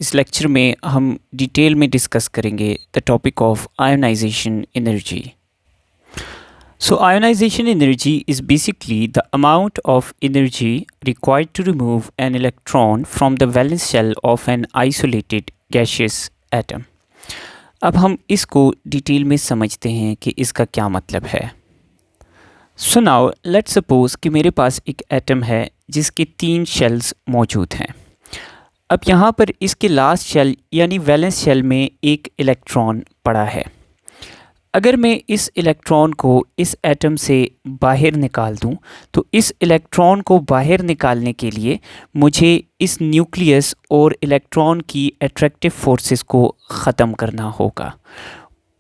इस लेक्चर में हम डिटेल में डिस्कस करेंगे the topic of ionization energy. So ionization energy is basically the amount of energy required to remove an electron from the valence shell of an isolated gaseous atom। अब हम इसको detail में समझते हैं कि इसका क्या मतलब है। So now let's suppose कि मेरे पास एक एटम है जिसके 3 शेल्स मौजूद हैं। अब यहाँ पर इसके लास्ट शेल यानी वैलेंस शेल में एक इलेक्ट्रॉन पड़ा है। अगर मैं इस इलेक्ट्रॉन को इस एटम से बाहर निकाल दूं तो इस इलेक्ट्रॉन को बाहर निकालने के लिए मुझे इस न्यूक्लियस और इलेक्ट्रॉन की अट्रैक्टिव फोर्सेस को ख़त्म करना होगा।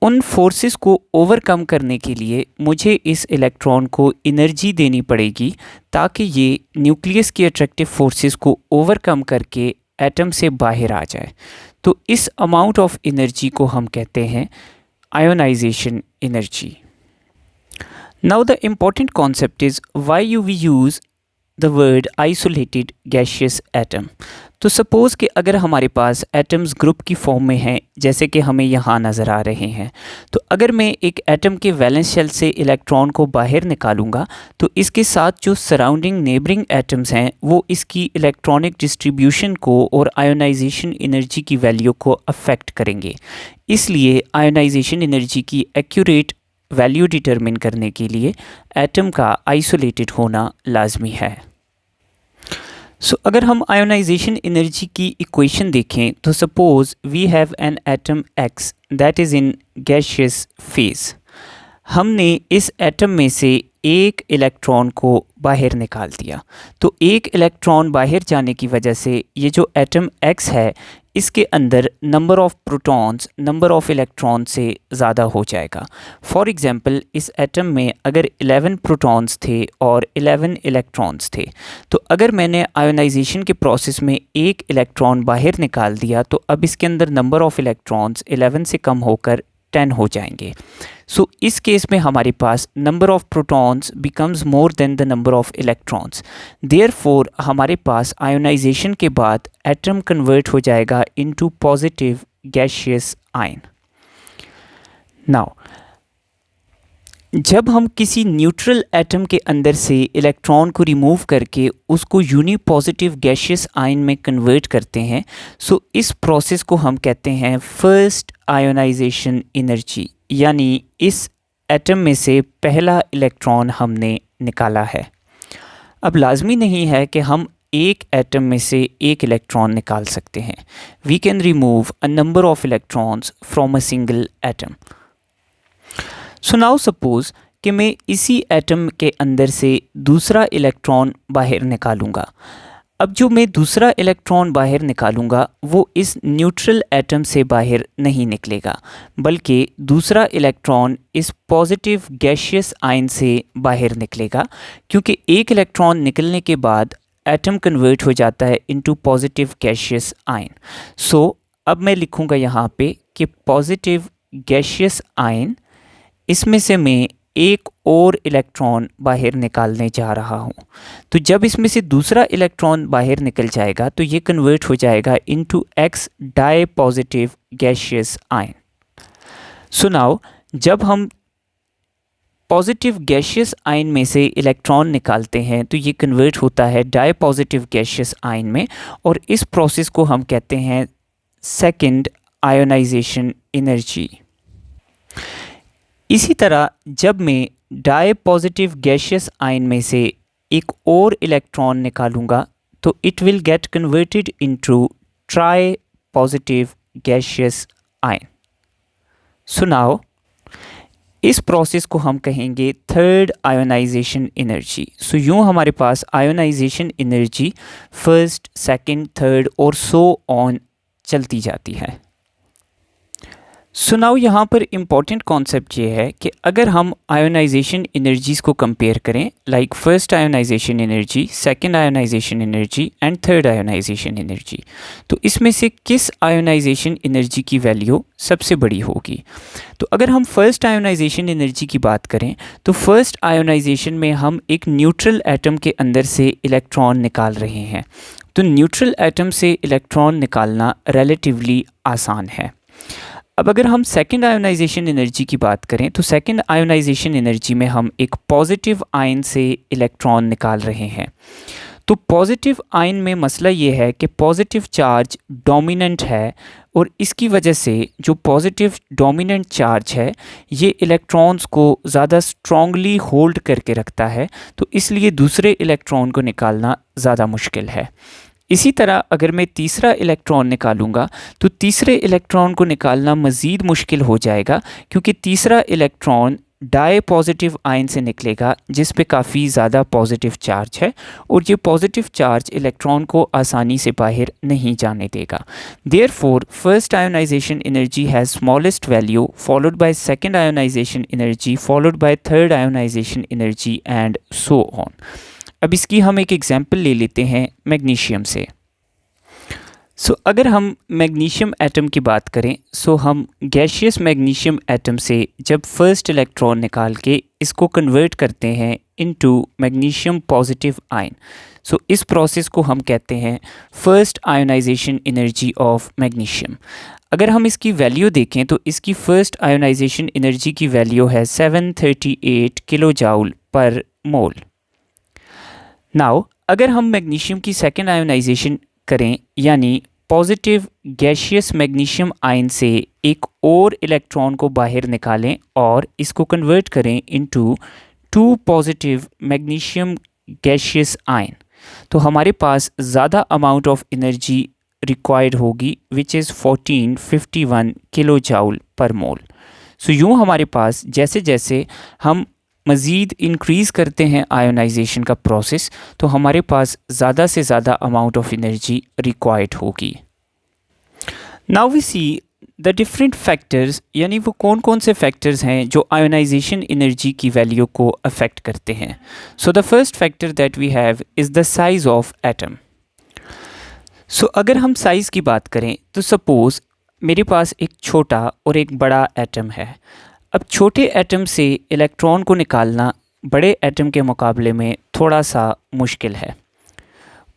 उन फोर्सेस को ओवरकम करने के लिए मुझे इस इलेक्ट्रॉन को एनर्जी देनी पड़ेगी ताकि ये न्यूक्लियस की अट्रैक्टिव फोर्सेस को ओवरकम करके एटम से बाहर आ जाए। तो इस अमाउंट ऑफ एनर्जी को हम कहते हैं ionization energy। Now the important concept is why we use the word isolated gaseous atom। तो सपोज़ कि अगर हमारे पास एटम्स ग्रुप की फॉर्म में हैं जैसे कि हमें यहाँ नज़र आ रहे हैं, तो अगर मैं एक एटम के वैलेंस शेल से इलेक्ट्रॉन को बाहर निकालूंगा तो इसके साथ जो सराउंडिंग नेबरिंग एटम्स हैं वो इसकी इलेक्ट्रॉनिक डिस्ट्रीब्यूशन को और आयोनाइजेशन एनर्जी की वैल्यू को अफेक्ट करेंगे। इसलिए आयोनाइजेशन एनर्जी की एक्यूरेट वैल्यू डिटरमिन करने के लिए एटम का आइसोलेटेड होना लाजमी है। अगर हम आयोनाइजेशन एनर्जी की इक्वेशन देखें तो suppose we have an atom X that is in gaseous phase. हमने इस एटम में से एक इलेक्ट्रॉन को बाहर निकाल दिया, तो एक इलेक्ट्रॉन बाहर जाने की वजह से ये जो एटम X है इसके अंदर number of protons number of electron से ज़्यादा हो जाएगा। फॉर एग्ज़ाम्पल इस एटम में अगर 11 प्रोटॉन्स थे और 11 इलेक्ट्रॉन्स थे, तो अगर मैंने आयोनाइजेशन के प्रोसेस में एक इलेक्ट्रॉन बाहर निकाल दिया तो अब इसके अंदर नंबर ऑफ़ इलेक्ट्रॉन्स 11 से कम होकर 10 हो जाएंगे। इस केस में हमारे पास number of protons becomes more than the number of electrons. Therefore हमारे पास आयोनाइजेशन के बाद एटम कन्वर्ट हो जाएगा into positive gaseous ion. Now जब हम किसी न्यूट्रल एटम के अंदर से इलेक्ट्रॉन को रिमूव करके उसको यूनिपॉजिटिव गैशियस आयन में कन्वर्ट करते हैं, इस प्रोसेस को हम कहते हैं फर्स्ट आयोनाइजेशन एनर्जी, यानी इस एटम में से पहला इलेक्ट्रॉन हमने निकाला है। अब लाजमी नहीं है कि हम एक एटम में से एक इलेक्ट्रॉन निकाल सकते हैं। We can remove a number of electrons from a single atom. Now suppose कि मैं इसी एटम के अंदर से दूसरा इलेक्ट्रॉन बाहर निकालूंगा। अब जो मैं दूसरा इलेक्ट्रॉन बाहर निकालूंगा वो इस न्यूट्रल एटम से बाहर नहीं निकलेगा, बल्कि दूसरा इलेक्ट्रॉन इस पॉजिटिव गैशियस आयन से बाहर निकलेगा, क्योंकि एक इलेक्ट्रॉन निकलने के बाद एटम कन्वर्ट हो जाता है इनटू पॉजिटिव गैशियस आयन। अब मैं लिखूंगा यहाँ पे कि पॉजिटिव गैशियस आयन, इसमें से मैं एक और इलेक्ट्रॉन बाहर निकालने जा रहा हूँ। तो जब इसमें से दूसरा इलेक्ट्रॉन बाहर निकल जाएगा तो ये कन्वर्ट हो जाएगा into X di positive gaseous ion. Now जब हम पॉजिटिव गैशियस आयन में से इलेक्ट्रॉन निकालते हैं तो ये कन्वर्ट होता है डाई पॉजिटिव गैशियस आयन में, और इस प्रोसेस को हम कहते हैं सेकेंड आयोनाइजेशन एनर्जी। इसी तरह जब मैं डाई पॉजिटिव गैशियस आयन में से एक और इलेक्ट्रॉन निकालूंगा तो it will get converted into tri positive gaseous ion. Now इस प्रोसेस को हम कहेंगे थर्ड आयोनाइजेशन एनर्जी। यूँ हमारे पास ionization energy first, second, third और सो ऑन चलती जाती है। नाउ यहाँ पर इम्पॉर्टेंट कॉन्सेप्ट ये है कि अगर हम आयोनाइजेशन एनर्जीज़ को कंपेयर करें, like first ionization energy, second ionization energy and third ionization energy, तो इसमें से किस आयोनाइजेशन एनर्जी की वैल्यू सबसे बड़ी होगी? तो अगर हम फर्स्ट आयोनाइजेशन एनर्जी की बात करें तो फर्स्ट आयोनाइजेशन में हम एक न्यूट्रल एटम के अंदर से इलेक्ट्रॉन निकाल रहे हैं, तो न्यूट्रल एटम से इलेक्ट्रॉन निकालना रिलेटिवली आसान है। अब अगर हम सेकेंड आयोनाइजेशन एनर्जी की बात करें तो सेकेंड आयोनाइजेशन एनर्जी में हम एक पॉजिटिव आयन से इलेक्ट्रॉन निकाल रहे हैं। तो पॉजिटिव आयन में मसला ये है कि पॉजिटिव चार्ज डोमिनेंट है और इसकी वजह से जो पॉजिटिव डोमिनेंट चार्ज है ये इलेक्ट्रॉन्स को ज़्यादा स्ट्रॉन्गली होल्ड करके रखता है, तो इसलिए दूसरे इलेक्ट्रॉन को निकालना ज़्यादा मुश्किल है। इसी तरह अगर मैं तीसरा इलेक्ट्रॉन निकालूंगा तो तीसरे इलेक्ट्रॉन को निकालना मज़ीद मुश्किल हो जाएगा, क्योंकि तीसरा इलेक्ट्रॉन डाई पॉजिटिव आयन से निकलेगा जिस पे काफ़ी ज़्यादा पॉजिटिव चार्ज है और ये पॉजिटिव चार्ज इलेक्ट्रॉन को आसानी से बाहर नहीं जाने देगा। Therefore first ionization energy has smallest value followed by second ionization energy followed by third ionization energy and so on. अब इसकी हम एक एग्जांपल ले लेते हैं मैग्नीशियम से। अगर हम मैग्नीशियम एटम की बात करें हम गैशियस मैग्नीशियम एटम से जब फर्स्ट इलेक्ट्रॉन निकाल के इसको कन्वर्ट करते हैं इनटू मैग्नीशियम पॉजिटिव आयन, इस प्रोसेस को हम कहते हैं first ionization energy of magnesium. अगर हम इसकी वैल्यू देखें तो इसकी फर्स्ट आयोनाइजेशन एनर्जी की वैल्यू है 738 किलो जाउल पर मोल। नाउ अगर हम मैग्नीशियम की सेकेंड आयोनाइजेशन करें यानी पॉजिटिव गैशियस मैग्नीशियम आयन से एक और इलेक्ट्रॉन को बाहर निकालें और इसको कन्वर्ट करें into 2 positive magnesium gaseous ion, तो हमारे पास ज़्यादा अमाउंट ऑफ एनर्जी रिक्वायर्ड होगी विच इज़ 1451 किलो जाउल पर मोल। यूँ हमारे पास जैसे जैसे हम मज़ीद इंक्रीज़ करते हैं आयोनाइजेशन का प्रोसेस तो हमारे पास ज़्यादा से ज़्यादा अमाउंट ऑफ एनर्जी रिक्वायर्ड होगी। Now we see the different factors, यानी वो कौन कौन से फैक्टर्स हैं जो आयोनाइजेशन एनर्जी की वैल्यू को अफेक्ट करते हैं। The first factor that we have is the size of atom. अगर हम साइज़ की बात करें तो सपोज़ मेरे पास एक छोटा और एक बड़ा एटम है। अब छोटे एटम से इलेक्ट्रॉन को निकालना बड़े एटम के मुकाबले में थोड़ा सा मुश्किल है।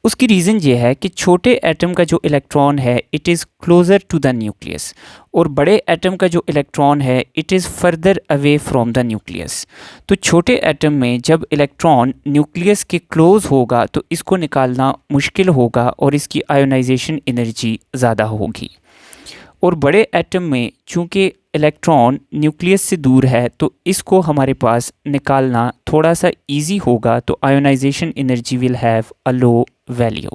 उसकी रीज़न ये है कि छोटे एटम का जो इलेक्ट्रॉन है it is closer to the nucleus और बड़े एटम का जो इलेक्ट्रॉन है it is further away from the nucleus. तो छोटे एटम में जब इलेक्ट्रॉन न्यूक्लियस के क्लोज़ होगा तो इसको निकालना मुश्किल होगा और इसकी आयोनाइजेशन एनर्जी ज़्यादा होगी। और बड़े एटम में चूँकि इलेक्ट्रॉन न्यूक्लियस से दूर है तो इसको हमारे पास निकालना थोड़ा सा इजी होगा, तो ionization energy will have a low value.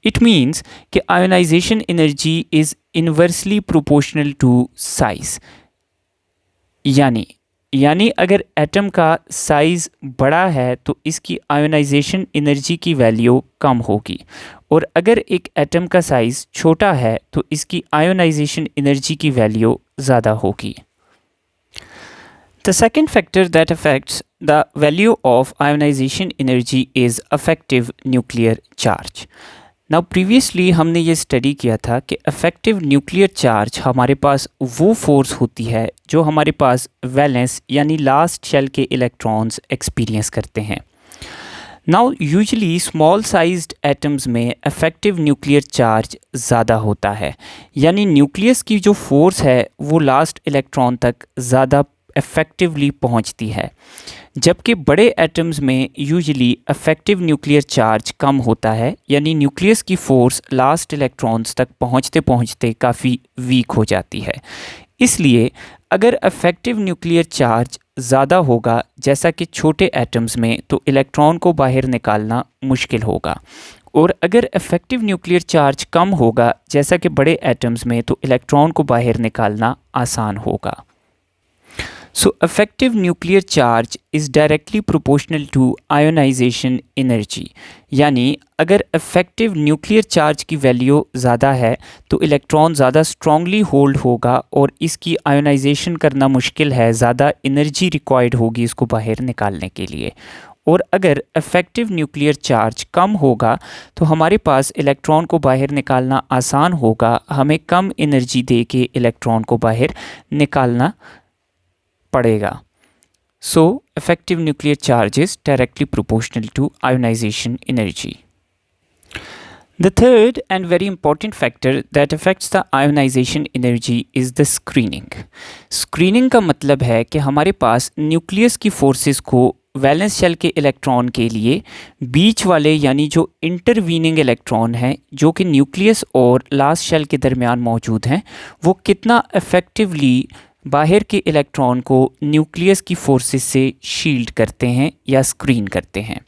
It means कि ionization energy is inversely proportional to size, यानी अगर एटम का साइज़ बड़ा है तो इसकी आयोनाइजेशन एनर्जी की वैल्यू कम होगी और अगर एक एटम का साइज़ छोटा है तो इसकी आयोनाइजेशन एनर्जी की वैल्यू ज़्यादा होगी। The second factor that affects the value of ionization energy is effective nuclear charge. Now previously हमने ये स्टडी किया था कि effective nuclear charge हमारे पास वो फोर्स होती है जो हमारे पास वैलेंस यानी लास्ट शेल के इलेक्ट्रॉन्स एक्सपीरियंस करते हैं। Now usually small sized atoms में इफ़ेक्टिव न्यूक्लियर चार्ज ज़्यादा होता है, यानी न्यूक्लियस की जो फोर्स है वो लास्ट इलेक्ट्रॉन तक ज़्यादा इफ़ेक्टिवली पहुंचती है, जबकि बड़े एटम्स में यूजुअली इफ़ेक्टिव न्यूक्लियर चार्ज कम होता है, यानी न्यूक्लियस की फोर्स लास्ट इलेक्ट्रॉन्स तक पहुंचते पहुंचते काफ़ी वीक हो जाती है। इसलिए अगर इफ़ेक्टिव न्यूक्लियर चार्ज ज़्यादा होगा जैसा कि छोटे एटम्स में तो इलेक्ट्रॉन को बाहर निकालना मुश्किल होगा, और अगर इफ़ेक्टिव न्यूक्लियर चार्ज कम होगा जैसा कि बड़े एटम्स में तो इलेक्ट्रॉन को बाहर निकालना आसान होगा। Effective nuclear charge is directly proportional to ionization energy, यानी अगर इफ़ेक्टिव न्यूक्लियर चार्ज की वैल्यू ज़्यादा है तो इलेक्ट्रॉन ज़्यादा स्ट्रॉन्गली होल्ड होगा और इसकी आयोनाइजेशन करना मुश्किल है, ज़्यादा एनर्जी रिक्वायर्ड होगी इसको बाहर निकालने के लिए। और अगर इफ़ेक्टिव न्यूक्लियर चार्ज कम होगा तो हमारे पास इलेक्ट्रॉन को बाहर निकालना आसान होगा, हमें कम एनर्जी दे के इलेक्ट्रॉन को बाहर निकालना पड़ेगा। Effective nuclear charge is directly proportional to ionization energy. The third and very important factor that affects the ionization energy is the screening. Screening का मतलब है कि हमारे पास न्यूक्लियस की फोर्सेस को वैलेंस शेल के इलेक्ट्रॉन के लिए बीच वाले यानी जो इंटरवीनिंग इलेक्ट्रॉन हैं जो कि न्यूक्लियस और लास्ट शेल के दरमियान मौजूद हैं, वो कितना इफ़ेक्टिवली बाहर के इलेक्ट्रॉन को न्यूक्लियस की फोर्सेस से शील्ड करते हैं या स्क्रीन करते हैं।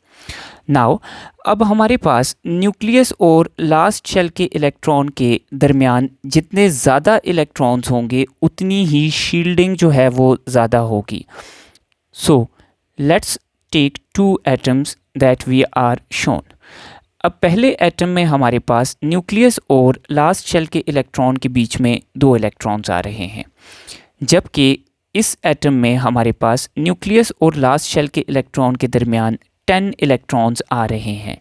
नाउ अब हमारे पास न्यूक्लियस और लास्ट शेल के इलेक्ट्रॉन के दरमियान जितने ज़्यादा इलेक्ट्रॉन्स होंगे उतनी ही शील्डिंग जो है वो ज़्यादा होगी। So let's take two atoms that we are shown. अब पहले एटम में हमारे पास न्यूक्लियस और लास्ट शेल के इलेक्ट्रॉन के बीच में 2 इलेक्ट्रॉन्स आ रहे हैं, जबकि इस एटम में हमारे पास न्यूक्लियस और लास्ट शेल के इलेक्ट्रॉन के दरमियान 10 इलेक्ट्रॉन्स आ रहे हैं।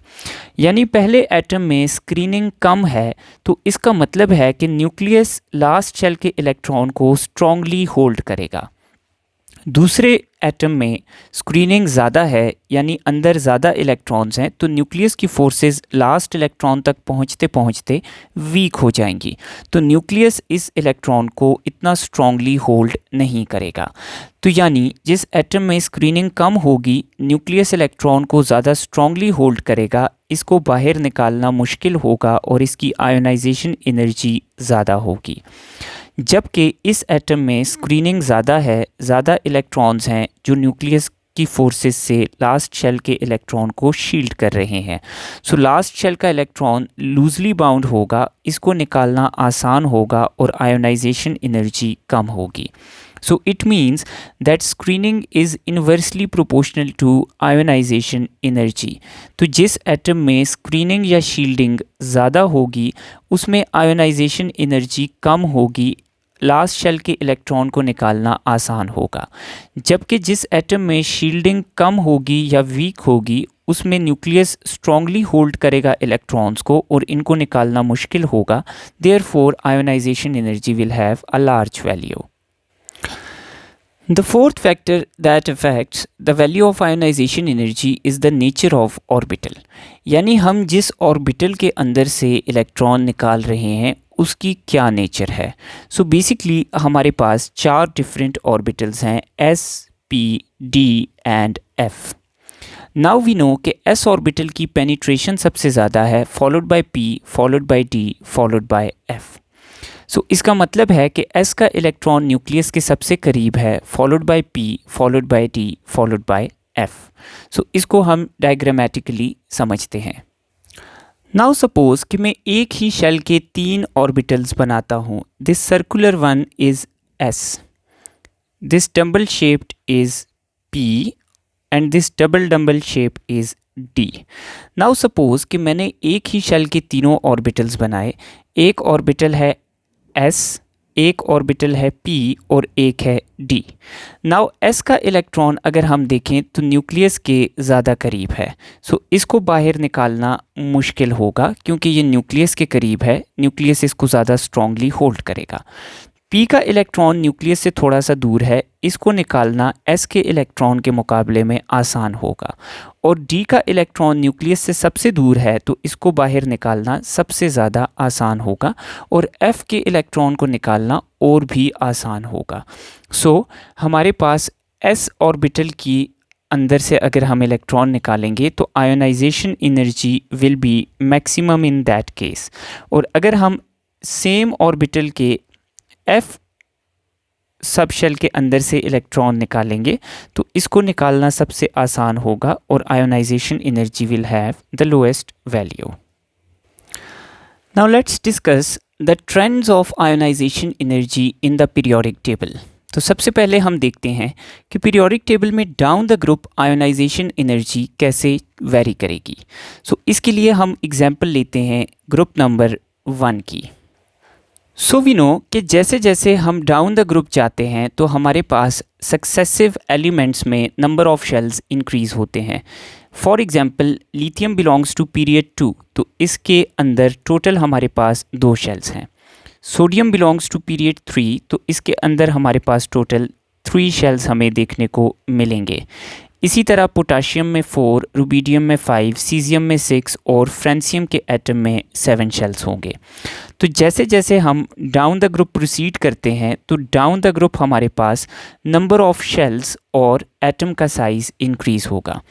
यानी पहले एटम में स्क्रीनिंग कम है, तो इसका मतलब है कि न्यूक्लियस लास्ट शेल के इलेक्ट्रॉन को स्ट्रांगली होल्ड करेगा। दूसरे एटम में स्क्रीनिंग ज़्यादा है, यानी अंदर ज़्यादा इलेक्ट्रॉन्स हैं, तो न्यूक्लियस की फोर्सेस लास्ट इलेक्ट्रॉन तक पहुंचते पहुंचते वीक हो जाएंगी, तो न्यूक्लियस इस इलेक्ट्रॉन को इतना स्ट्रांगली होल्ड नहीं करेगा। तो यानी जिस एटम में स्क्रीनिंग कम होगी, न्यूक्लियस इलेक्ट्रॉन को ज़्यादा स्ट्रांगली होल्ड करेगा, इसको बाहर निकालना मुश्किल होगा और इसकी आयोनाइजेशन एनर्जी ज़्यादा होगी। जबकि इस एटम में स्क्रीनिंग ज़्यादा है, ज़्यादा इलेक्ट्रॉन्स हैं जो न्यूक्लियस की फोर्सेस से लास्ट शेल के इलेक्ट्रॉन को शील्ड कर रहे हैं। सो लास्ट शेल का इलेक्ट्रॉन लूजली बाउंड होगा, इसको निकालना आसान होगा और आयोनाइजेशन एनर्जी कम होगी। So it means that screening is inversely proportional to ionization energy. तो जिस एटम में स्क्रीनिंग या शील्डिंग ज़्यादा होगी उसमें आयोनाइजेशन एनर्जी कम होगी, लास्ट शेल के इलेक्ट्रॉन को निकालना आसान होगा। जबकि जिस एटम में शील्डिंग कम होगी या वीक होगी उसमें न्यूक्लियस स्ट्रांगली होल्ड करेगा इलेक्ट्रॉन्स को और इनको निकालना मुश्किल होगा। Therefore ionization energy will have a large value. The fourth factor that affects the value of ionization energy is the nature of orbital. यानी हम जिस ऑर्बिटल के अंदर से इलेक्ट्रॉन निकाल रहे हैं उसकी क्या नेचर है। सो बेसिकली हमारे पास 4 डिफरेंट ऑर्बिटल्स हैं, S, P, D and F। Now we know कि S ऑर्बिटल की पेनिट्रेशन सबसे ज़्यादा है, followed by P, followed by D, followed by F। So इसका मतलब है कि S का इलेक्ट्रॉन न्यूक्लियस के सबसे करीब है, followed by P, followed by D, followed by F। सो इसको हम डायग्रामेटिकली समझते हैं। नाउ सपोज कि मैं एक ही शेल के 3 ऑर्बिटल्स बनाता हूँ। This circular one is S, this double shaped is P and this double shape is D। Now suppose कि मैंने एक ही शेल के तीनों ऑर्बिटल्स बनाए, एक ऑर्बिटल है S, एक ऑर्बिटल है P और एक है D। नाउ S का इलेक्ट्रॉन अगर हम देखें तो न्यूक्लियस के ज़्यादा करीब है, सो इसको बाहर निकालना मुश्किल होगा क्योंकि ये न्यूक्लियस के करीब है, न्यूक्लियस इसको ज़्यादा स्ट्रांगली होल्ड करेगा। P का इलेक्ट्रॉन न्यूक्लियस से थोड़ा सा दूर है, इसको निकालना S के इलेक्ट्रॉन के मुकाबले में आसान होगा। और D का इलेक्ट्रॉन न्यूक्लियस से सबसे दूर है तो इसको बाहर निकालना सबसे ज़्यादा आसान होगा और F के इलेक्ट्रॉन को निकालना और भी आसान होगा। सो हमारे पास S ऑर्बिटल की अंदर से अगर हम इलेक्ट्रॉन निकालेंगे तो ionization energy will be maximum in that case. और अगर हम सेम ऑर्बिटल के F सब शेल के अंदर से इलेक्ट्रॉन निकालेंगे तो इसको निकालना सबसे आसान होगा और ionization energy will have the lowest value. Now let's discuss the trends of ionization energy in the periodic table. तो सबसे पहले हम देखते हैं कि पीरियोडिक टेबल में down the group ionization energy कैसे वेरी करेगी। सो इसके लिए हम एग्जाम्पल लेते हैं ग्रुप नंबर 1 की। सो वी नो कि जैसे जैसे हम डाउन द ग्रुप जाते हैं तो हमारे पास सक्सेसिव एलिमेंट्स में नंबर ऑफ शेल्स इंक्रीज़ होते हैं। For example lithium belongs to period 2, तो इसके अंदर टोटल हमारे पास 2 शेल्स हैं। सोडियम बिलोंग्स टू पीरियड 3, तो इसके अंदर हमारे पास टोटल 3 शेल्स हमें देखने को मिलेंगे। इसी तरह पोटाशियम में 4, रुबिडियम में 5, सीजियम में 6 और फ्रांसियम के एटम में 7 शेल्स होंगे। तो जैसे जैसे हम डाउन द ग्रुप प्रोसीड करते हैं तो डाउन द ग्रुप हमारे पास नंबर ऑफ शेल्स और एटम का साइज़ इंक्रीज़ होगा।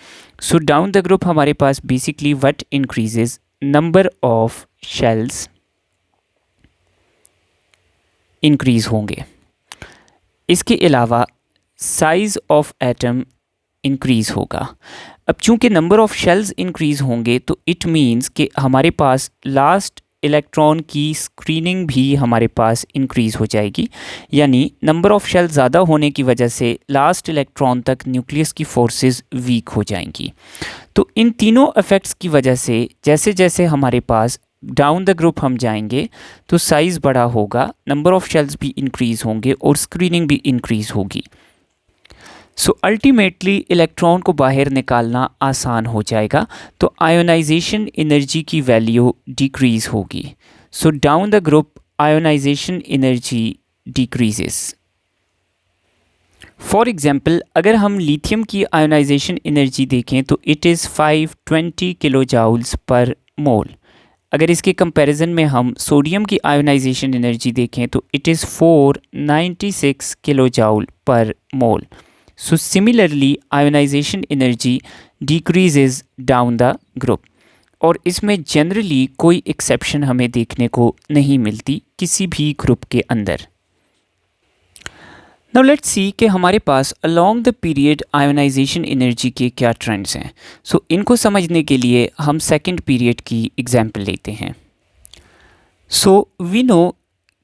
सो डाउन द ग्रुप हमारे पास basically what increases, number of shells increase होंगे। इसके अलावा साइज़ ऑफ एटम इंक्रीज़ होगा। अब चूंकि नंबर ऑफ शेल्स इंक्रीज़ होंगे तो इट मीन्स कि हमारे पास लास्ट इलेक्ट्रॉन की स्क्रीनिंग भी हमारे पास इंक्रीज़ हो जाएगी, यानी नंबर ऑफ शेल ज़्यादा होने की वजह से लास्ट इलेक्ट्रॉन तक न्यूक्लियस की फोर्सेस वीक हो जाएंगी। तो इन तीनों इफ़ेक्ट्स की वजह से जैसे जैसे हमारे पास डाउन द ग्रुप हम जाएंगे तो साइज़ बड़ा होगा, नंबर ऑफ शेल्स भी इंक्रीज़ होंगे और स्क्रीनिंग भी इंक्रीज़ होगी। सो अल्टीमेटली इलेक्ट्रॉन को बाहर निकालना आसान हो जाएगा, तो आयोनाइजेशन एनर्जी की वैल्यू डिक्रीज़ होगी। So down the group ionization energy decreases. For example अगर हम लिथियम की आयोनाइजेशन एनर्जी देखें तो इट इज़ 520 किलो जाउल्स पर मोल। अगर इसके कंपैरिजन में हम सोडियम की आयोनाइजेशन एनर्जी देखें तो इट इज़ 496 किलो जाउल पर मोल। So similarly ionization energy decreases down the group, और इसमें जनरली कोई एक्सेप्शन हमें देखने को नहीं मिलती किसी भी ग्रुप के अंदर। नाउ लेट्स सी कि हमारे पास along the period ionization energy के क्या ट्रेंड्स हैं। सो इनको समझने के लिए हम सेकंड पीरियड की एग्जांपल लेते हैं। सो वी नो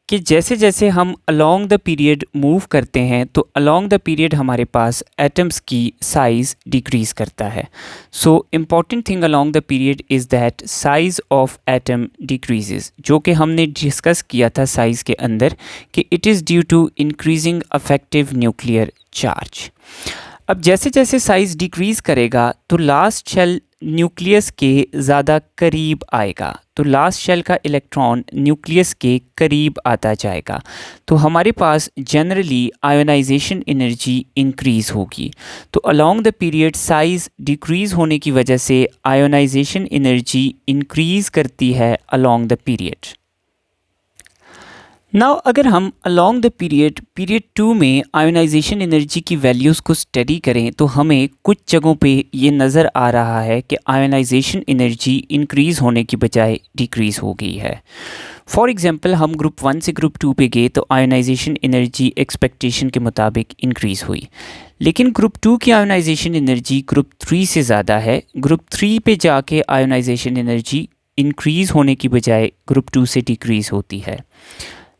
कि जैसे जैसे हम अलोंग द पीरियड मूव करते हैं तो अलोंग द पीरियड हमारे पास एटम्स की साइज़ डिक्रीज़ करता है। So important thing along the period is that size of atom decreases, जो कि हमने डिस्कस किया था साइज़ के अंदर कि it is due to increasing effective nuclear charge. अब जैसे जैसे साइज़ डिक्रीज़ करेगा तो लास्ट शेल न्यूक्लियस के ज़्यादा करीब आएगा, तो लास्ट शेल का इलेक्ट्रॉन न्यूक्लियस के करीब आता जाएगा, तो हमारे पास जनरली आयोनाइजेशन एनर्जी इंक्रीज़ होगी। तो along the period size decrease होने की वजह से आयोनाइजेशन एनर्जी इंक्रीज़ करती है अलोंग द पीरियड। नाउ अगर हम अलोंग द पीरियड 2 में आयोनाइजेशन एनर्जी की वैल्यूज़ को स्टडी करें तो हमें कुछ जगहों पे ये नज़र आ रहा है कि आयोनाइजेशन एनर्जी इंक्रीज़ होने की बजाय डिक्रीज़ हो गई है। फॉर एग्जांपल हम ग्रुप 1 से ग्रुप 2 पे गए तो आयोनाइजेशन एनर्जी एक्सपेक्टेशन के मुताबिक इंक्रीज़ हुई, लेकिन ग्रुप 2 की आयोनाइजेशन एनर्जी ग्रुप 3 से ज़्यादा है। ग्रुप 3 पे जाके आयोनाइजेशन एनर्जी इंक्रीज़ होने की बजाय ग्रुप 2 से डिक्रीज़ होती है।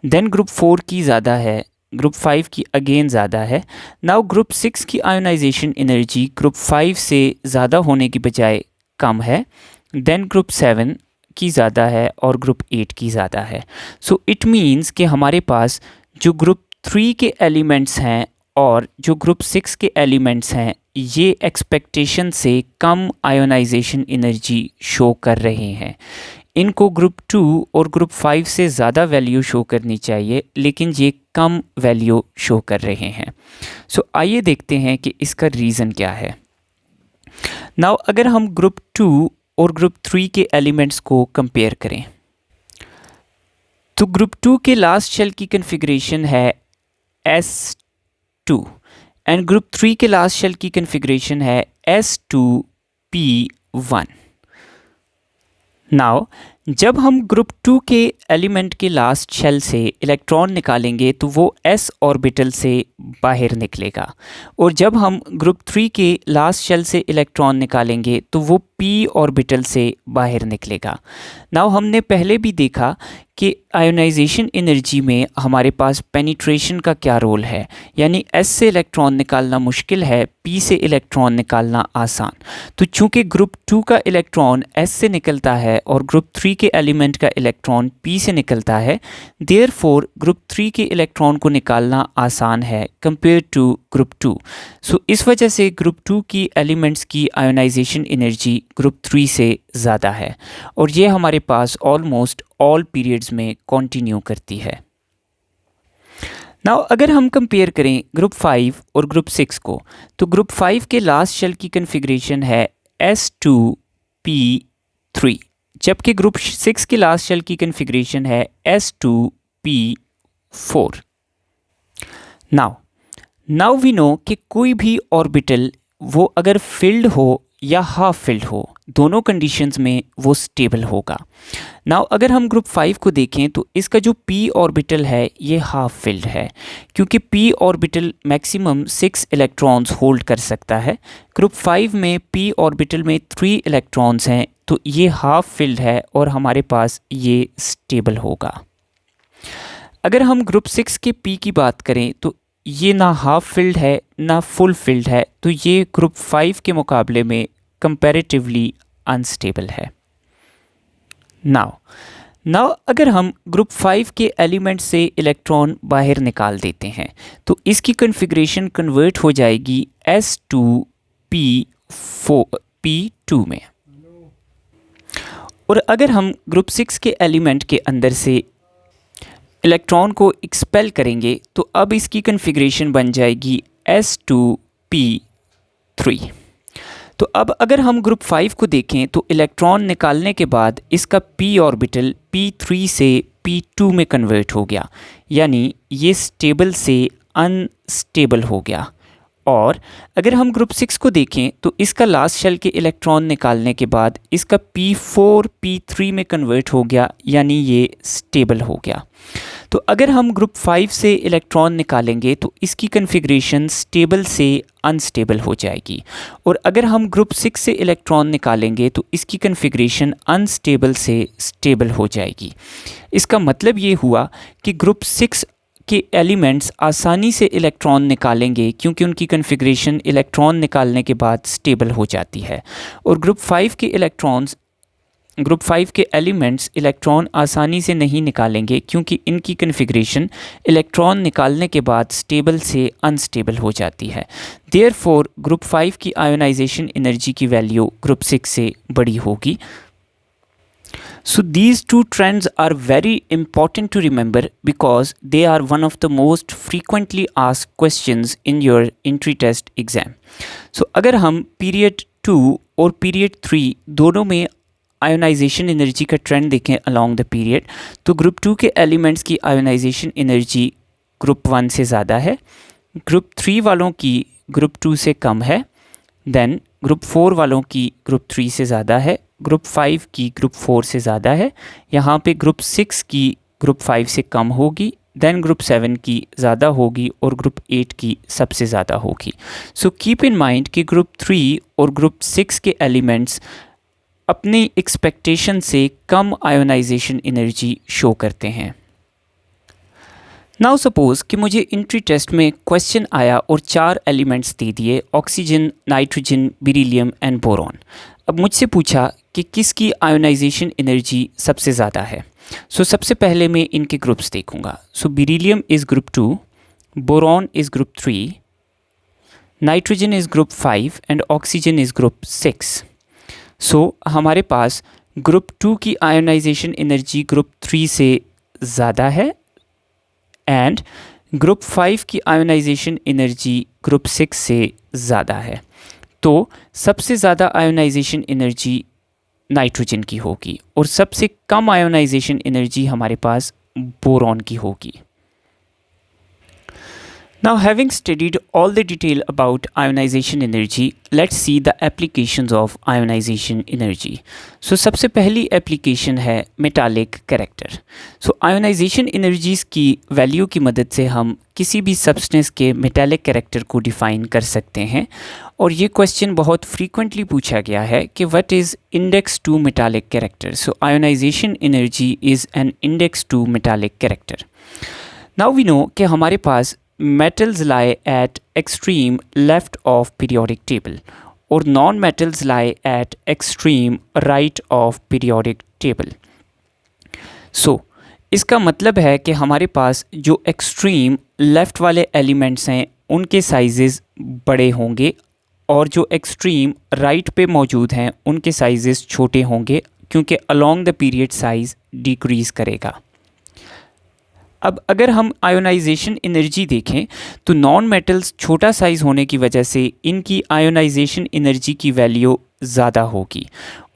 देन ग्रुप 4 की ज़्यादा है, ग्रुप 5 की अगेन ज़्यादा है। नाउ ग्रुप 6 की आयोनाइजेशन एनर्जी ग्रुप 5 से ज़्यादा होने की बजाय कम है। देन ग्रुप 7 की ज़्यादा है और ग्रुप 8 की ज़्यादा है। सो इट मीन्स कि हमारे पास जो ग्रुप 3 के एलिमेंट्स हैं और जो ग्रुप 6 के एलिमेंट्स हैं ये एक्सपेक्टेशन से कम आयोनाइजेशन एनर्जी शो कर रहे हैं। इनको ग्रुप 2 और ग्रुप 5 से ज़्यादा वैल्यू शो करनी चाहिए, लेकिन ये कम वैल्यू शो कर रहे हैं। सो आइए देखते हैं कि इसका रीज़न क्या है। नाउ अगर हम ग्रुप 2 और ग्रुप 3 के एलिमेंट्स को कंपेयर करें तो ग्रुप 2 के लास्ट शेल की कन्फिग्रेशन है S2 एंड ग्रुप 3 के लास्ट शेल की कन्फिग्रेशन है S2P1। नाउ जब हम ग्रुप 2 के एलिमेंट के लास्ट शेल से इलेक्ट्रॉन निकालेंगे तो वो s ऑर्बिटल से बाहर निकलेगा, और जब हम ग्रुप 3 के लास्ट शेल से इलेक्ट्रॉन निकालेंगे तो वो p ऑर्बिटल से बाहर निकलेगा। नाउ हमने पहले भी देखा कि आयोनाइजेशन एनर्जी में हमारे पास पेनिट्रेशन का क्या रोल है, यानी s से इलेक्ट्रॉन निकालना मुश्किल है, p से इलेक्ट्रॉन निकालना आसान। तो चूंकि ग्रुप 2 का इलेक्ट्रॉन s से निकलता है और ग्रुप 3 के एलिमेंट का इलेक्ट्रॉन p से निकलता है, देयरफॉर ग्रुप 3 के इलेक्ट्रॉन को निकालना आसान है कंपेयर टू ग्रुप 2। सो इस वजह से ग्रुप 2 की एलिमेंट्स की आयोनाइजेशन एनर्जी ग्रुप 3 से ज़्यादा है, और ये हमारे पास ऑलमोस्ट ऑल पीरियड्स में कंटिन्यू करती है। नाउ अगर हम कंपेयर करें ग्रुप 5 और ग्रुप 6 को, तो ग्रुप 5 के लास्ट शेल की कन्फिग्रेशन है S2P3, जबकि ग्रुप 6 के लास्ट शेल की कन्फिग्रेशन है S2P4। नाउ वी नो कि कोई भी ऑर्बिटल वो अगर फिल्ड हो या हाफ फिल्ड हो, दोनों कंडीशंस में वो स्टेबल होगा। नाउ अगर हम ग्रुप 5 को देखें तो इसका जो p ऑर्बिटल है ये हाफ फिल्ड है, क्योंकि p orbital maximum 6 electrons hold कर सकता है। ग्रुप 5 में p ऑर्बिटल में 3 इलेक्ट्रॉन्स हैं, तो ये हाफ फिल्ड है और हमारे पास ये स्टेबल होगा। अगर हम ग्रुप 6 के p की बात करें तो ये ना हाफ फिल्ड है ना फुल फिल्ड है, तो ये ग्रुप 5 के मुकाबले में कंपैरेटिवली अनस्टेबल है। नाउ अगर हम ग्रुप 5 के एलिमेंट से इलेक्ट्रॉन बाहर निकाल देते हैं तो इसकी कन्फिग्रेशन कन्वर्ट हो जाएगी S2P2 में। और अगर हम ग्रुप 6 के एलिमेंट के अंदर से इलेक्ट्रॉन को एक्सपेल करेंगे तो अब इसकी कन्फिग्रेशन बन जाएगी S2P3। तो अब अगर हम ग्रुप 5 को देखें तो इलेक्ट्रॉन निकालने के बाद इसका p ऑर्बिटल P3 से P2 में कन्वर्ट हो गया, यानी ये स्टेबल से अनस्टेबल हो गया। और अगर हम ग्रुप 6 को देखें तो इसका लास्ट शेल के इलेक्ट्रॉन निकालने के बाद इसका P4 P3 में कन्वर्ट हो गया, यानी ये स्टेबल हो गया। तो अगर हम ग्रुप 5 से इलेक्ट्रॉन निकालेंगे तो इसकी कन्फिग्रेशन स्टेबल से अनस्टेबल हो जाएगी, और अगर हम ग्रुप 6 से इलेक्ट्रॉन निकालेंगे तो इसकी कन्फिग्रेशन अनस्टेबल से स्टेबल हो जाएगी। इसका मतलब ये हुआ कि ग्रुप 6 के एलिमेंट्स आसानी से इलेक्ट्रॉन निकालेंगे क्योंकि उनकी कन्फिग्रेशन इलेक्ट्रॉन निकालने के बाद स्टेबल हो जाती है, और ग्रुप 5 के एलिमेंट्स इलेक्ट्रॉन आसानी से नहीं निकालेंगे क्योंकि इनकी कन्फिग्रेशन इलेक्ट्रॉन निकालने के बाद स्टेबल से अनस्टेबल हो जाती है। देयरफॉर ग्रुप 5 की आयोनाइजेशन एनर्जी की वैल्यू ग्रुप 6 से बड़ी होगी। So these two trends are very important to remember because they are one of the most frequently asked questions in your entry test exam. So अगर हम period 2 और period 3 दोनों में ionisation energy का trend देखें अलॉन्ग द पीरियड, तो group 2 के elements की आयोनाइजेशन एनर्जी ग्रुप 1 से ज़्यादा है, ग्रुप 3 वालों की ग्रुप 2 से कम है, देन ग्रुप 4 वालों की ग्रुप 3 से ज़्यादा है, ग्रुप 5 की ग्रुप 4 से ज़्यादा है, यहाँ पे ग्रुप 6 की ग्रुप 5 से कम होगी, देन ग्रुप 7 की ज़्यादा होगी और ग्रुप 8 की सबसे ज़्यादा होगी। सो कीप इन माइंड कि ग्रुप 3 और ग्रुप 6 के एलिमेंट्स अपनी एक्सपेक्टेशन से कम आयोनाइजेशन एनर्जी शो करते हैं। नाउ सपोज़ कि मुझे एंट्री टेस्ट में क्वेश्चन आया और 4 एलिमेंट्स दे दिए, oxygen, nitrogen, beryllium and boron. अब मुझसे पूछा कि किसकी आयोनाइजेशन एनर्जी सबसे ज़्यादा है। सो सबसे पहले मैं इनके ग्रुप्स देखूंगा। So beryllium is group 2, boron is group 3, nitrogen is group 5 and oxygen is group 6। So हमारे पास ग्रुप 2 की आयोनाइजेशन एनर्जी ग्रुप 3 से ज़्यादा है एंड ग्रुप 5 की आयोनाइजेशन एनर्जी ग्रुप 6 से ज़्यादा है। तो सबसे ज़्यादा आयोनाइजेशन एनर्जी नाइट्रोजन की होगी और सबसे कम आयोनाइजेशन एनर्जी हमारे पास बोरॉन की होगी। Now, having studied all the detail about ionization energy, let's see the applications of ionization energy. So, सबसे पहली application है metallic character. So, ionization energies की वैल्यू की मदद से हम किसी भी substance के metallic character को define कर सकते हैं, और ये question बहुत frequently पूछा गया है कि what is index to metallic character. So, ionization energy is an index to metallic character. Now we know कि हमारे पास metals lie at extreme left of periodic table और non-metals lie at extreme right of periodic table. So, इसका मतलब है कि हमारे पास जो extreme left वाले elements हैं उनके sizes बड़े होंगे और जो extreme right पे मौजूद हैं उनके sizes छोटे होंगे, क्योंकि along the period size decrease करेगा। अब अगर हम आयोनाइजेशन एनर्जी देखें तो नॉन मेटल्स छोटा साइज़ होने की वजह से इनकी आयोनाइजेशन एनर्जी की वैल्यू ज़्यादा होगी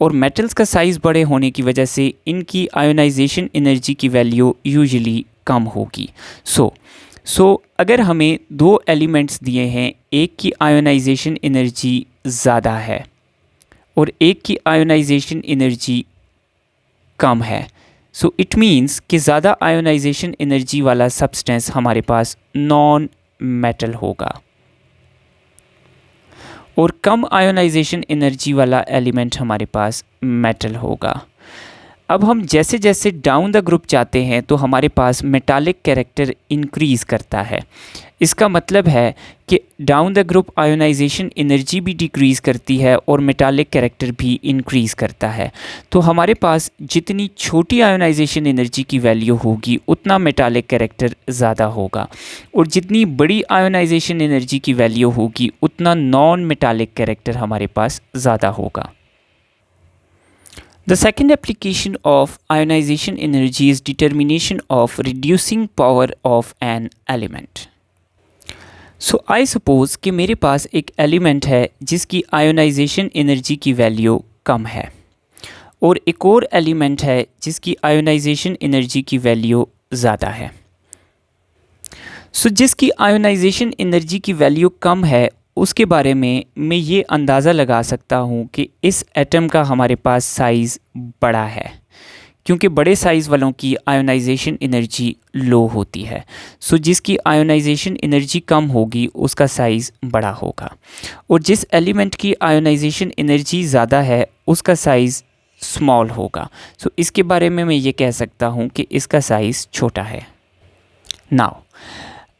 और मेटल्स का साइज़ बड़े होने की वजह से इनकी आयोनाइजेशन एनर्जी की वैल्यू यूजुअली कम होगी। सो अगर हमें दो एलिमेंट्स दिए हैं, एक की आयोनाइजेशन एनर्जी ज़्यादा है और एक की आयोनाइजेशन एनर्जी कम है, सो इट मीन्स कि ज़्यादा आयोनाइजेशन एनर्जी वाला सब्सटेंस हमारे पास नॉन मेटल होगा और कम आयोनाइजेशन एनर्जी वाला एलिमेंट हमारे पास मेटल होगा। अब हम जैसे जैसे डाउन द ग्रुप जाते हैं तो हमारे पास मेटालिक कैरेक्टर इंक्रीज़ करता है। इसका मतलब है कि down the group ionization energy भी डिक्रीज़ करती है और मेटालिक कैरेक्टर भी इंक्रीज़ करता है। तो हमारे पास जितनी छोटी आयोनाइजेशन एनर्जी की वैल्यू होगी उतना मेटालिक कैरेक्टर ज़्यादा होगा और जितनी बड़ी आयोनाइजेशन एनर्जी की वैल्यू होगी उतना नॉन मेटालिक कैरेक्टर हमारे पास ज़्यादा होगा। The second application of ionization energy is determination of reducing power of an element. So I suppose कि मेरे पास एक एलिमेंट है जिसकी आयोनाइजेशन एनर्जी की वैल्यू कम है और एक और एलिमेंट है जिसकी आयोनाइजेशन एनर्जी की वैल्यू ज़्यादा है। जिसकी आयोनाइजेशन एनर्जी की वैल्यू कम है उसके बारे में मैं ये अंदाज़ा लगा सकता हूँ कि इस एटम का हमारे पास साइज़ बड़ा है, क्योंकि बड़े साइज़ वालों की आयोनाइजेशन एनर्जी लो होती है। जिसकी आयोनाइजेशन एनर्जी कम होगी उसका साइज़ बड़ा होगा और जिस एलिमेंट की आयोनाइजेशन एनर्जी ज़्यादा है उसका साइज़ स्मॉल होगा। इसके बारे में मैं ये कह सकता हूँ कि इसका साइज़ छोटा है। नाउ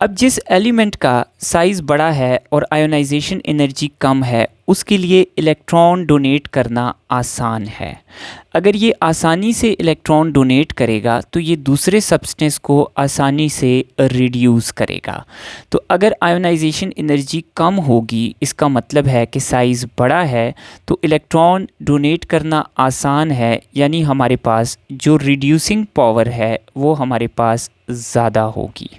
अब जिस एलिमेंट का साइज़ बड़ा है और आयोनाइजेशन एनर्जी कम है उसके लिए इलेक्ट्रॉन डोनेट करना आसान है। अगर ये आसानी से इलेक्ट्रॉन डोनेट करेगा तो ये दूसरे सब्सटेंस को आसानी से रिड्यूस करेगा। तो अगर आयोनाइजेशन एनर्जी कम होगी इसका मतलब है कि साइज़ बड़ा है तो इलेक्ट्रॉन डोनेट करना आसान है, यानी हमारे पास जो रिड्यूसिंग पावर है वो हमारे पास ज़्यादा होगी।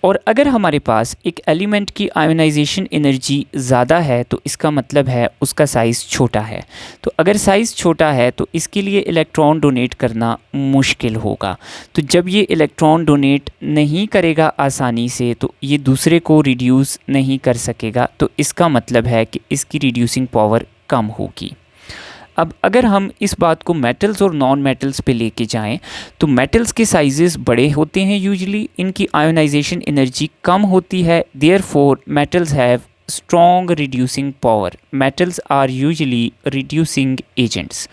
और अगर हमारे पास एक एलिमेंट की आयोनाइजेशन एनर्जी ज़्यादा है तो इसका मतलब है उसका साइज़ छोटा है। तो अगर साइज़ छोटा है तो इसके लिए इलेक्ट्रॉन डोनेट करना मुश्किल होगा। तो जब ये इलेक्ट्रॉन डोनेट नहीं करेगा आसानी से तो ये दूसरे को रिड्यूस नहीं कर सकेगा, तो इसका मतलब है कि इसकी रिड्यूसिंग पावर कम होगी। अब अगर हम इस बात को मेटल्स और नॉन मेटल्स पे लेके जाएं तो मेटल्स के साइजेस बड़े होते हैं यूजुअली, इनकी आयोनाइजेशन एनर्जी कम होती है, therefore metals have strong reducing power. Metals are usually reducing agents.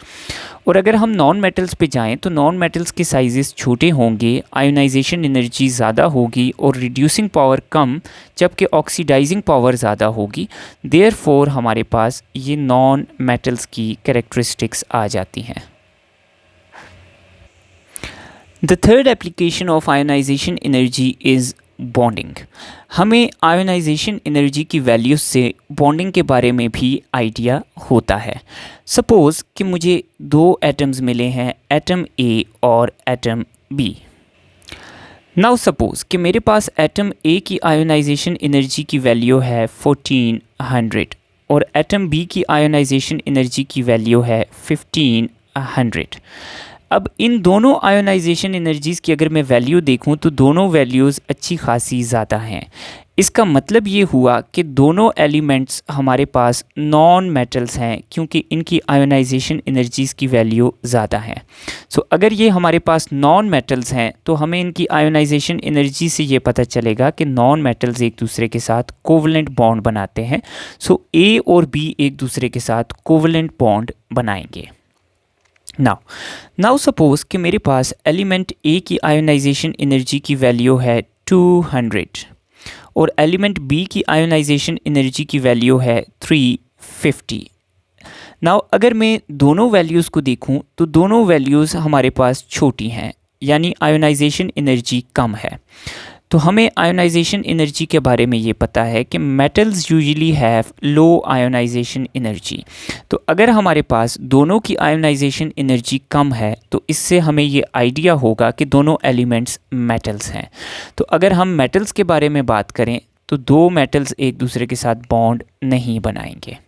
और अगर हम नॉन मेटल्स पे जाएं तो नॉन मेटल्स के साइजेस छोटे होंगे, आयोनाइजेशन एनर्जी ज़्यादा होगी और रिड्यूसिंग पावर कम, जबकि ऑक्सीडाइजिंग पावर ज़्यादा होगी। देयरफॉर हमारे पास ये नॉन मेटल्स की कैरेक्टरिस्टिक्स आ जाती हैं। The third application of ionization energy is bonding. हमें आयोनाइजेशन एनर्जी की वैल्यूज़ से बॉन्डिंग के बारे में भी आइडिया होता है। सपोज़ कि मुझे दो एटम्स मिले हैं, एटम ए और एटम बी। नाउ सपोज़ कि मेरे पास एटम ए की आयोनाइजेशन एनर्जी की वैल्यू है 1400 और एटम बी की आयोनाइजेशन एनर्जी की वैल्यू है 1500। अब इन दोनों आयोनाइजेशन एनर्जीज़ की अगर मैं वैल्यू देखूं तो दोनों वैल्यूज़ अच्छी खासी ज़्यादा हैं। इसका मतलब ये हुआ कि दोनों एलिमेंट्स हमारे पास नॉन मेटल्स हैं क्योंकि इनकी आयोनाइजेशन एनर्जीज़ की वैल्यू ज़्यादा है। अगर ये हमारे पास नॉन मेटल्स हैं तो हमें इनकी आयोनाइजेशन एनर्जी से ये पता चलेगा कि नॉन मेटल्स एक दूसरे के साथ कोवलेंट बॉन्ड बनाते हैं। ए और बी एक दूसरे के साथ कोवलेंट बॉन्ड बनाएंगे। नाउ सपोज़ कि मेरे पास एलिमेंट ए की आयोनाइजेशन एनर्जी की वैल्यू है 200 और एलिमेंट बी की आयोनाइजेशन एनर्जी की वैल्यू है 350। नाउ अगर मैं दोनों वैल्यूज़ को देखूं तो दोनों वैल्यूज़ हमारे पास छोटी हैं, यानी आयोनाइजेशन एनर्जी कम है। तो हमें आयोनाइजेशन एनर्जी के बारे में ये पता है कि metals usually have low ionization energy. तो अगर हमारे पास दोनों की आयोनाइजेशन एनर्जी कम है तो इससे हमें ये आइडिया होगा कि दोनों एलिमेंट्स मेटल्स हैं। तो अगर हम मेटल्स के बारे में बात करें तो दो मेटल्स एक दूसरे के साथ बॉन्ड नहीं बनाएंगे।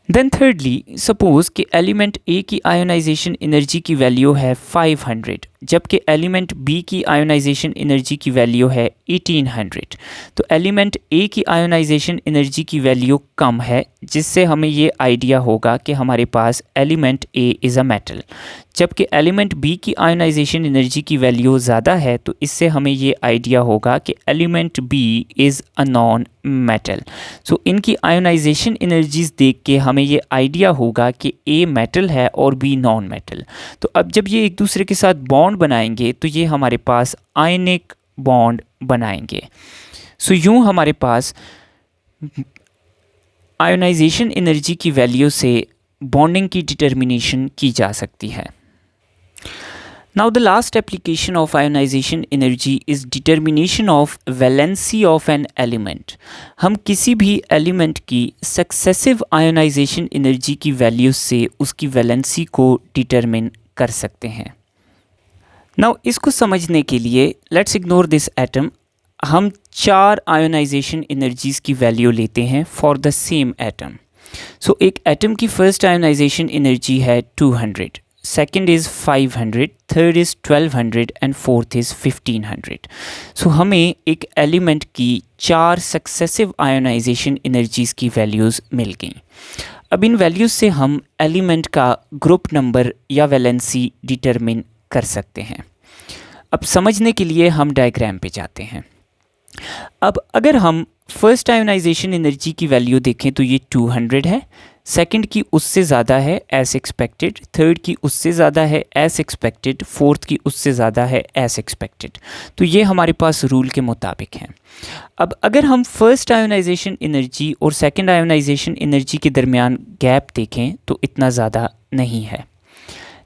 देन थर्डली, सपोज कि एलिमेंट ए की आयोनाइजेशन एनर्जी की वैल्यू है 500 जबकि एलिमेंट बी की आयोनाइजेशन एनर्जी की वैल्यू है 1800। तो एलिमेंट ए की आयोनाइजेशन एनर्जी की वैल्यू कम है, जिससे हमें ये आइडिया होगा कि हमारे पास element A is a metal. जबकि एलिमेंट बी की आयोनाइजेशन एनर्जी की वैल्यू ज़्यादा है, तो इससे हमें ये आइडिया होगा कि element B is a non metal. So इनकी आयोनाइजेशन एनर्जीज देख के हमें ये आइडिया होगा कि ए मेटल है और बी नॉन मेटल। तो अब जब ये एक दूसरे के साथ बॉन्ड बनाएंगे तो ये हमारे पास आयनिक बॉन्ड बनाएंगे। सो यूँ हमारे पास आयोनाइजेशन एनर्जी की वैल्यू से बॉन्डिंग की डिटर्मिनेशन की जा सकती है। Now the last application of ionization energy is determination of valency of an element. हम किसी भी एलिमेंट की सक्सेसिव आयोनाइजेशन एनर्जी की वैल्यू से उसकी वैलेंसी को डिटरमिन कर सकते हैं। Now इसको समझने के लिए लेट्स इग्नोर दिस एटम। हम 4 आयोनाइजेशन एनर्जीज की वैल्यू लेते हैं फॉर द सेम एटम। सो एक एटम की फर्स्ट आयोनाइजेशन एनर्जी है 200, second is 500, third is 1200 and fourth is 1500। सो हमें एक एलिमेंट की 4 सक्सेसिव आयोनाइजेशन एनर्जीज़ की वैल्यूज़ मिल गई। अब इन वैल्यूज़ से हम एलिमेंट का ग्रुप नंबर या वैलेंसी डिटरमिन कर सकते हैं। अब समझने के लिए हम डायग्राम पे जाते हैं। अब अगर हम फर्स्ट आयोनाइजेशन एनर्जी की वैल्यू देखें तो ये 200 है, सेकंड की उससे ज़्यादा है एज एक्सपेक्टेड, थर्ड की उससे ज़्यादा है एज एक्सपेक्टेड, फोर्थ की उससे ज़्यादा है एज एक्सपेक्टेड। तो ये हमारे पास रूल के मुताबिक हैं। अब अगर हम फर्स्ट आयोनाइजेशन एनर्जी और सेकंड आयोनाइजेशन एनर्जी के दरमियान गैप देखें तो इतना ज़्यादा नहीं है,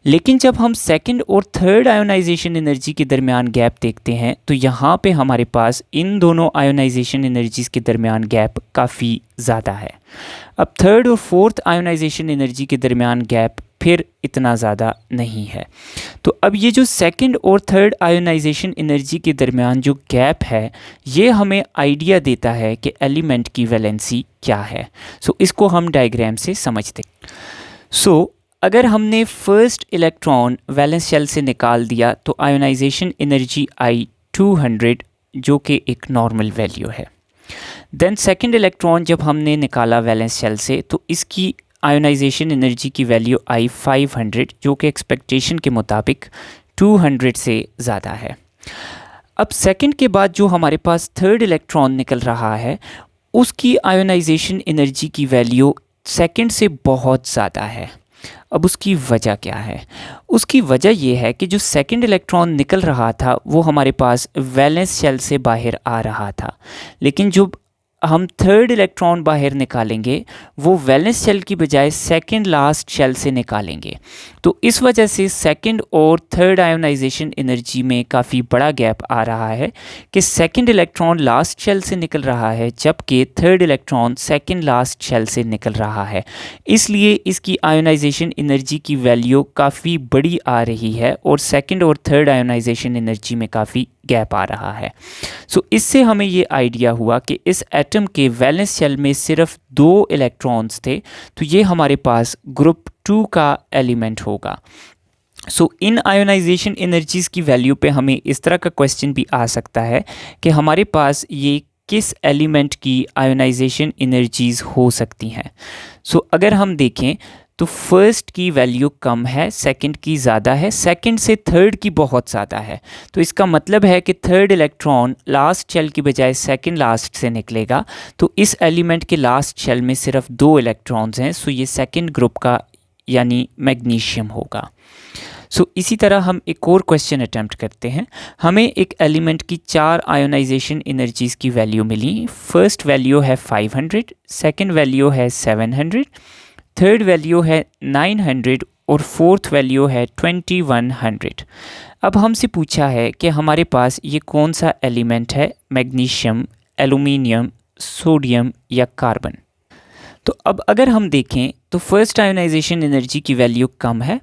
लेकिन जब हम सेकंड और थर्ड आयोनाइजेशन एनर्जी के दरमियान गैप देखते हैं तो यहाँ पे हमारे पास इन दोनों आयोनाइजेशन एनर्जीज़ के दरमियान गैप काफ़ी ज़्यादा है। अब थर्ड और फोर्थ आयोनाइजेशन एनर्जी के दरमियान गैप फिर इतना ज़्यादा नहीं है। तो अब ये जो सेकंड और थर्ड आयोनाइजेशन एनर्जी के दरमियान जो गैप है, ये हमें आइडिया देता है कि एलिमेंट की वैलेंसी क्या है। सो इसको हम डायग्राम से समझते। सो अगर हमने फर्स्ट इलेक्ट्रॉन वैलेंस शेल से निकाल दिया तो आयोनाइजेशन एनर्जी आई 200 जो कि एक नॉर्मल वैल्यू है। देन सेकंड इलेक्ट्रॉन जब हमने निकाला वैलेंस शेल से तो इसकी आयोनाइजेशन एनर्जी की वैल्यू आई 500 जो कि एक्सपेक्टेशन के मुताबिक 200 से ज़्यादा है। अब सेकंड के बाद जो हमारे पास थर्ड इलेक्ट्रॉन निकल रहा है उसकी आयोनाइजेशन एनर्जी की वैल्यू सेकंड से बहुत ज़्यादा है। अब उसकी वजह क्या है? उसकी वजह यह है कि जो सेकंड इलेक्ट्रॉन निकल रहा था वो हमारे पास वैलेंस शेल से बाहर आ रहा था, लेकिन जो हम थर्ड इलेक्ट्रॉन बाहर निकालेंगे वो वैलेंस शेल की बजाय सेकंड लास्ट शेल से निकालेंगे। तो इस वजह से सेकंड और थर्ड आयोनाइजेशन एनर्जी में काफ़ी बड़ा गैप आ रहा है कि सेकंड इलेक्ट्रॉन लास्ट शेल से निकल रहा है जबकि third electron second last shell से निकल रहा है। इसलिए इसकी आयोनाइजेशन एनर्जी की वैल्यू काफ़ी बड़ी आ रही है और सेकंड और थर्ड आयोनाइजेशन एनर्जी में काफ़ी गैप आ रहा है। सो इससे हमें ये आइडिया हुआ कि इस एटम के वैलेंस शेल में सिर्फ 2 इलेक्ट्रॉन्स थे, तो ये हमारे पास ग्रुप 2 का एलिमेंट होगा। सो इन आयोनाइजेशन एनर्जीज़ की वैल्यू पे हमें इस तरह का क्वेश्चन भी आ सकता है कि हमारे पास ये किस एलिमेंट की आयोनाइजेशन एनर्जीज़ हो सकती हैं। सो अगर हम देखें तो फर्स्ट की वैल्यू कम है, सेकंड की ज़्यादा है, सेकंड से थर्ड की बहुत ज़्यादा है। तो इसका मतलब है कि थर्ड इलेक्ट्रॉन लास्ट शेल की बजाय सेकंड लास्ट से निकलेगा। तो इस एलिमेंट के लास्ट शेल में सिर्फ 2 इलेक्ट्रॉन्स हैं, सो ये सेकंड ग्रुप का यानी मैग्नीशियम होगा। सो इसी तरह हम एक और क्वेश्चन अटैम्प्ट करते हैं। हमें एक एलिमेंट की 4 आयोनाइजेशन एनर्जीज़ की वैल्यू मिली। फर्स्ट वैल्यू है 500, सेकंड वैल्यू है 700, थर्ड वैल्यू है 900 और फोर्थ वैल्यू है 2100। अब हमसे पूछा है कि हमारे पास ये कौन सा एलिमेंट है, मैग्नीशियम, एल्युमिनियम, सोडियम या कार्बन। तो अब अगर हम देखें तो फर्स्ट आयोनाइजेशन एनर्जी की वैल्यू कम है,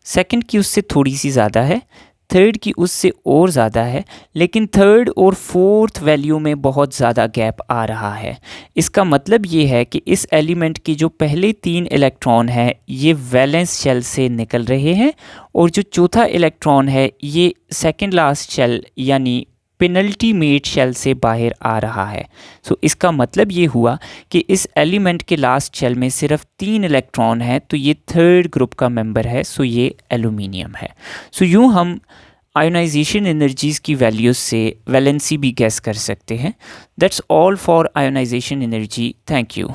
सेकंड की उससे थोड़ी सी ज़्यादा है, थर्ड की उससे और ज़्यादा है, लेकिन थर्ड और फोर्थ वैल्यू में बहुत ज़्यादा गैप आ रहा है। इसका मतलब ये है कि इस एलिमेंट के जो पहले 3 इलेक्ट्रॉन है ये वैलेंस शेल से निकल रहे हैं और जो चौथा इलेक्ट्रॉन है ये सेकंड लास्ट शेल यानी पेनल्टीमेट शेल से बाहर आ रहा है। सो इसका मतलब ये हुआ कि इस एलिमेंट के लास्ट शेल में सिर्फ 3 इलेक्ट्रॉन है, तो ये थर्ड ग्रुप का मेंबर है, सो ये एल्युमिनियम है। सो यूँ हम आयोनाइजेशन एनर्जीज़ की वैल्यूज़ से वैलेंसी भी गैस कर सकते हैं। That's all for ionization energy. Thank you.